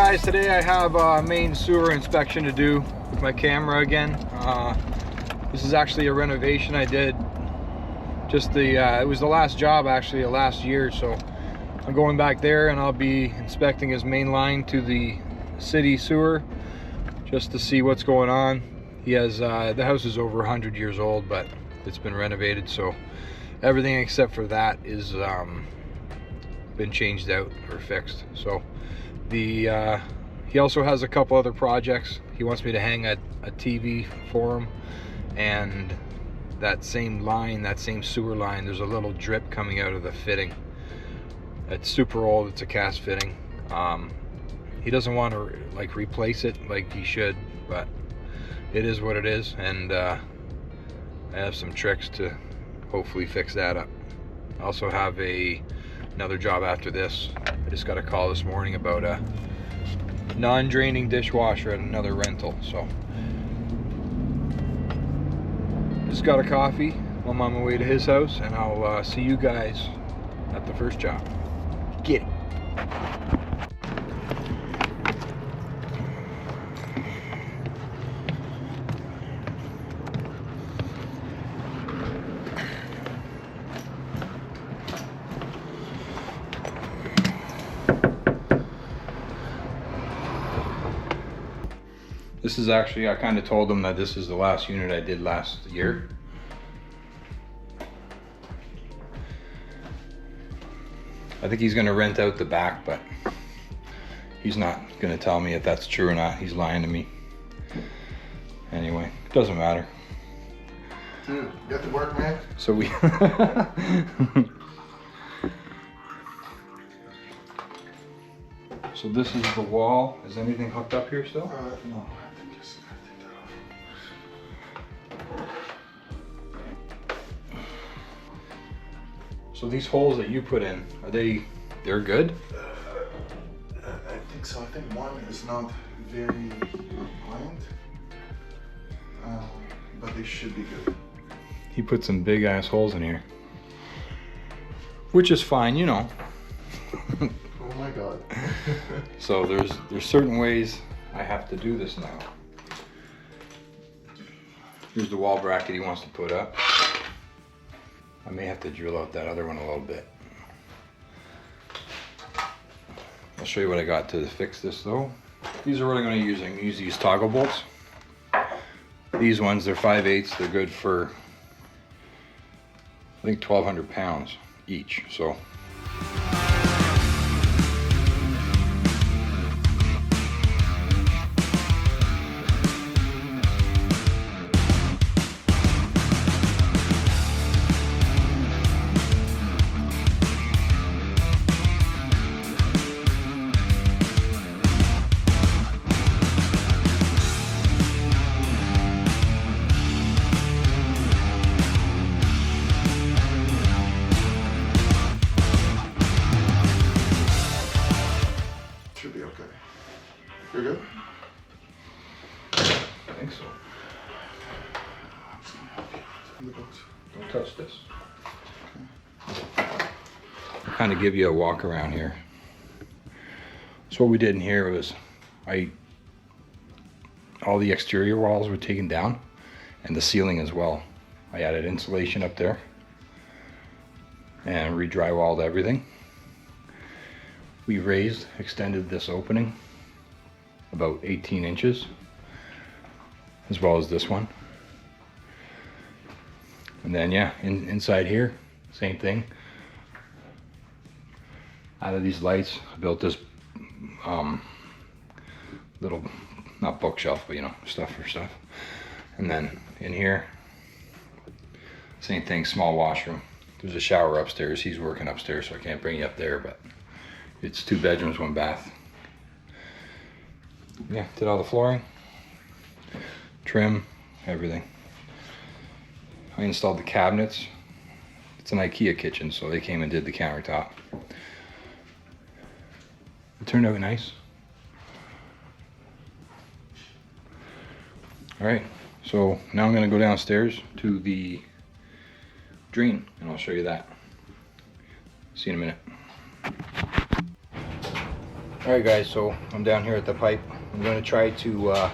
guys, today I have a main sewer inspection to do with my camera again. This is actually a renovation I did. Just it was the last job actually, last year, so I'm going back there and I'll be inspecting his main line to the city sewer just to see what's going on. He has the house is over 100 years old, but it's been renovated, so everything except for that is been changed out or fixed. So he also has a couple other projects. He wants me to hang a TV for him, and that same line, that same sewer line, there's a little drip coming out of the fitting. It's super old, it's a cast fitting. He doesn't want to like replace it like he should, but it is what it is, and I have some tricks to hopefully fix that up. I also have another job after this. I just got a call this morning about a non-draining dishwasher at another rental, so just got a coffee. I'm on my way to his house, and I'll see you guys at the first job. Get it. This is actually, I kind of told him that this is the last unit I did last year. I think he's gonna rent out the back, but he's not gonna tell me if that's true or not. He's lying to me. Anyway, it doesn't matter. Dude, get to work, man. So we So this is the wall. Is anything hooked up here still? No, I think just take that off. So these holes that you put in, they're good? I think so. I think one is not very aligned, but they should be good. He put some big ass holes in here, which is fine, you know. Oh my god. So there's certain ways I have to do this now. Here's the wall bracket he wants to put up. I may have to drill out that other one a little bit. I'll show you what I got to fix this though. These are what I'm going to use. I'm going to use these toggle bolts. These ones, they're 5/8. They're good for, I think, 1,200 pounds each. So Should be okay. You're good? I think so. In the box. Don't touch this. I'll kind of give you a walk around here. So what we did in here was all the exterior walls were taken down and the ceiling as well. I added insulation up there and re-drywalled everything. We extended this opening about 18 inches, as well as this one. And then yeah, inside here, same thing. Out of these lights, I built this little, not bookshelf, but you know, stuff for stuff. And then in here, same thing, small washroom. There's a shower upstairs. He's working upstairs, so I can't bring you up there, but it's 2 bedrooms, 1 bath. Yeah, did all the flooring, trim, everything. I installed the cabinets. It's an IKEA kitchen, so they came and did the countertop. It turned out nice. All right, so now I'm gonna go downstairs to the drain and I'll show you that. See you in a minute. Alright guys, so I'm down here at the pipe. I'm going to try to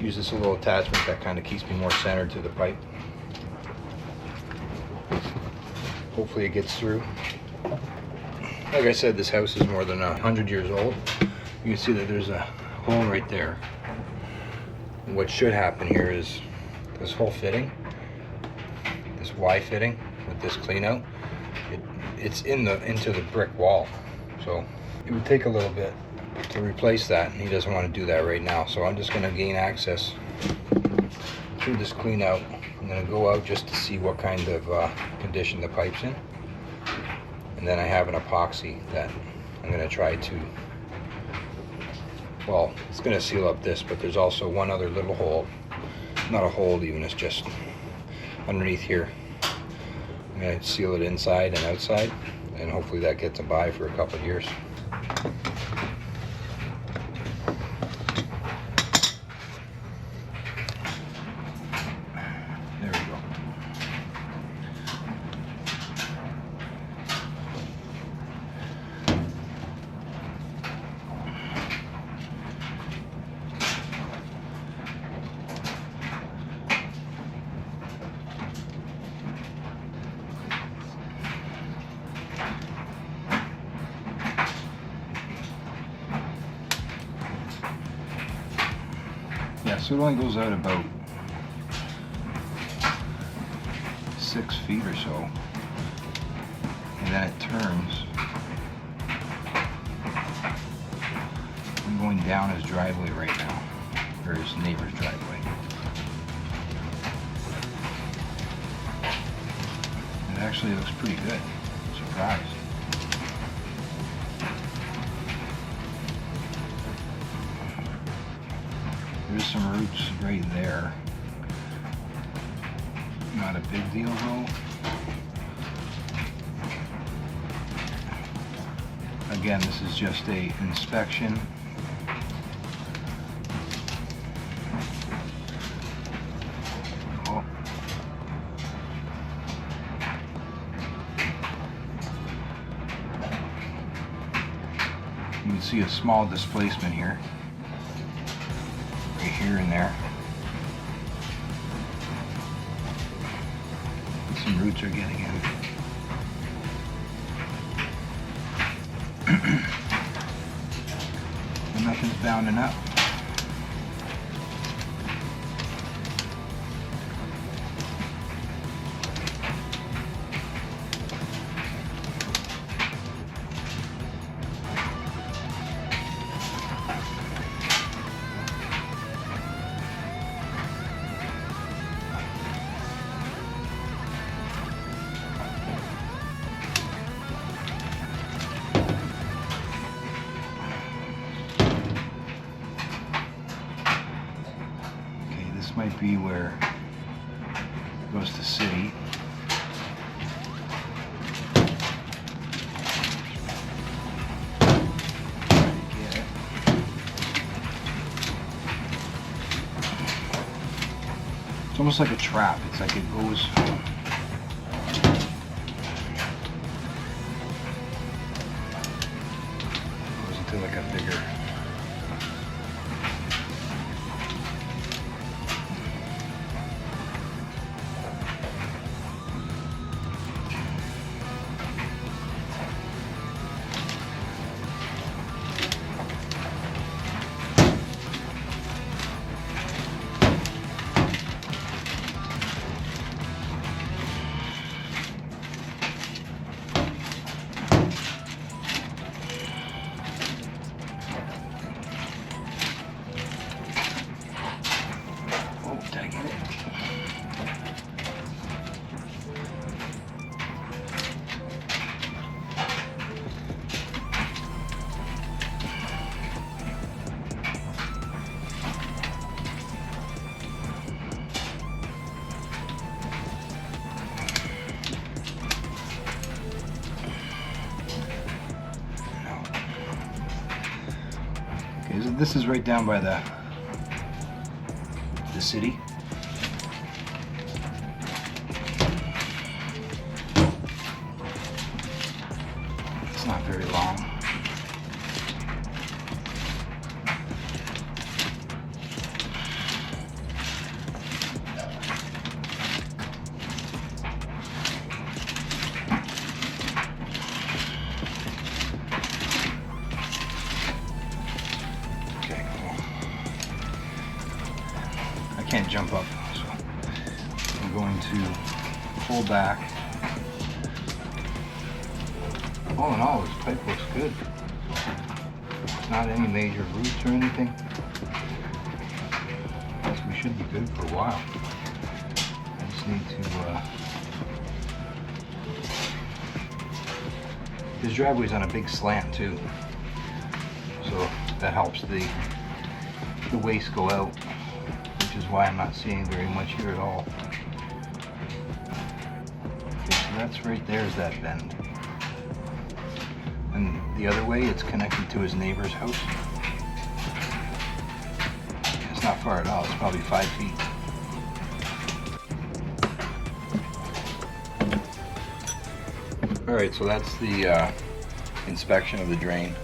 use this little attachment that kind of keeps me more centered to the pipe. Hopefully it gets through. Like I said, this house is more than 100 years old. You can see that there's a hole right there. And what should happen here is this whole fitting, this Y fitting with this clean out, it's into the brick wall. So it would take a little bit to replace that, and he doesn't want to do that right now. So I'm just going to gain access through this clean out. I'm going to go out just to see what kind of condition the pipe's in. And then I have an epoxy that I'm going to try to, well, it's going to seal up this, but there's also one other little hole. Not a hole even, it's just underneath here. I'm going to seal it inside and outside, and hopefully that gets them by for a couple of years. There we go. Yeah, so it only goes out about 6 feet or so, and then it turns. I'm going down his driveway right now, or his neighbor's driveway. It actually looks pretty good. I'm surprised. There's some roots right there. Not a big deal though. Again, this is just a inspection. Oh. You can see a small displacement here. Here and there. Some roots are getting in. And nothing's bounding up. Might be where it goes to city. Get it. It's almost like a trap. It's like it goes into like a bigger. This is right down by the city. It's not very long. jump up. So I'm going to pull back. All in all, this pipe looks good. Not any major roots or anything. Guess we should be good for a while. I just need to. His driveway's on a big slant too, so that helps the waste go out, which is why I'm not seeing very much here at all. Okay, so that's right there is that bend. And the other way, it's connected to his neighbor's house. It's not far at all, it's probably 5 feet. Alright, so that's the inspection of the drain.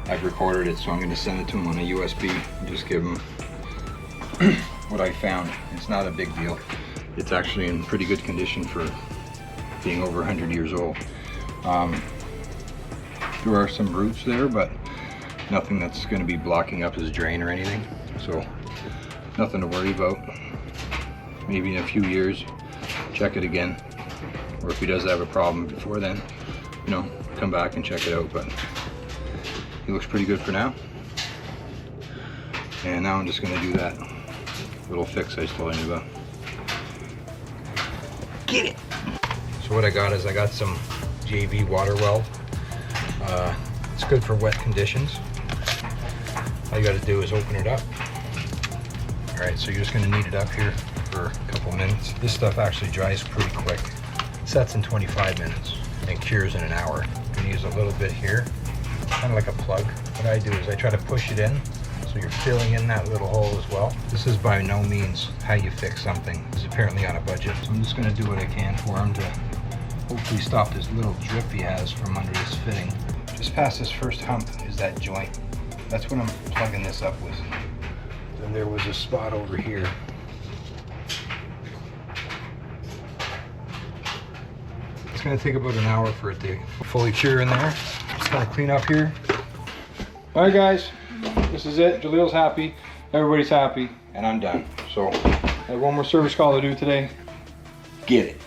I've recorded it, so I'm going to send it to him on a USB and just give him what I found. It's not a big deal. It's actually in pretty good condition for being over 100 years old. There are some roots there, but nothing that's going to be blocking up his drain or anything, so nothing to worry about. Maybe in a few years, check it again, or if he does have a problem before then, you know, come back and check it out, but he looks pretty good for now. And now I'm just going to do that little fix I was telling you about. Get it! So what I got is I got some JB Water Weld. It's good for wet conditions. All you got to do is open it up. Alright, so you're just going to knead it up here for a couple minutes. This stuff actually dries pretty quick. It sets in 25 minutes and cures in an hour. I'm going to use a little bit here, kind of like a plug. What I do is I try to push it in, so you're filling in that little hole as well. This is by no means how you fix something. It's apparently on a budget. So I'm just going to do what I can for him to hopefully stop this little drip he has from under this fitting. Just past this first hump is that joint. That's what I'm plugging this up with. Then there was a spot over here. It's going to take about an hour for it to fully cure in there. Just kind of clean up here. All right, guys, this is it. Jalil's happy, everybody's happy, and I'm done. So I have one more service call to do today. Get it.